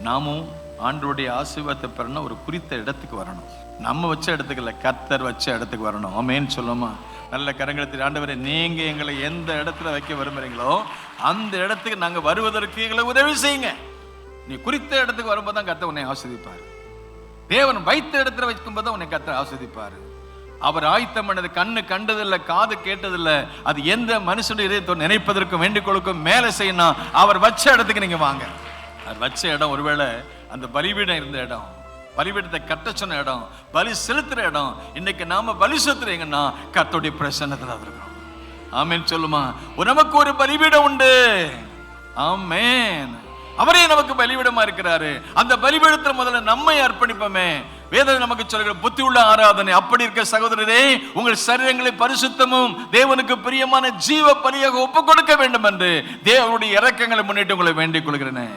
நாமும் ஆண்டவருடைய ஆசீர்வாதத்தை பெறணும். ஒரு குறித்த இடத்துக்கு வரணும். நம்ம வச்ச இடத்துக்கு இல்லை, கர்த்தர் வச்ச இடத்துக்கு வரணும். ஆமென் சொல்லுமா? நல்ல கரங்களை ஆண்டவரே, நீங்க எங்களை எந்த இடத்துல வைக்க விரும்புறீங்களோ அந்த இடத்துக்கு நாங்க வருவதற்கு எங்களை உதவி செய்யுங்க. நீ குறித்த இடத்துக்கு வரும்போது தான் கர்த்தர் உன்னை ஆசீர்வதிப்பார். தேவன் வைத்த இடத்துல வைக்கும்போது தான் உன்னை கர்த்தர் ஆசீர்வதிப்பார். அவர் ஆயத்தம் பண்ணது கண்ணு கண்டதில்லை, காது கேட்டதில்லை. அது எந்த மனுஷனுடைய இதயத்தை நினைப்பதற்கும் வேண்டிக் கொள்ளுக்கும் மேலே செய்யணும். அவர் வச்ச இடத்துக்கு நீங்க வாங்க. அவர் வச்ச இடம் ஒருவேளை அந்த பலிபீடம் இருந்த இடம், பலிபீடத்தை கட்ட சொன்ன இடம், பலி செலுத்துற இடம். இன்னைக்கு நாம பலி செலுத்துறீங்கன்னா கர்த்தருடைய பிரசன்னத்துல இருக்கிறோம். ஆமென் சொல்லுமா? நமக்கு ஒரு பலிபீடம் உண்டு. ஆமென். அவரே நமக்கு பலிபீடமா இருக்கிறாரு. அந்த பலிபீடத்தில் முதல்ல நம்மை அர்ப்பணிப்போமே. வேதம் நமக்கு சொல்கிற புத்தி உள்ள ஆராதனை. அப்படி இருக்க சகோதரரே, உங்கள் சரீரங்களை பரிசுத்தமும் தேவனுக்கு பிரியமான ஜீவ பலியாக ஒப்புக் கொடுக்க வேண்டும் என்று தேவனுடைய இரக்கங்களை முன்னிட்டு உங்களை வேண்டிக் கொள்கிறேன்.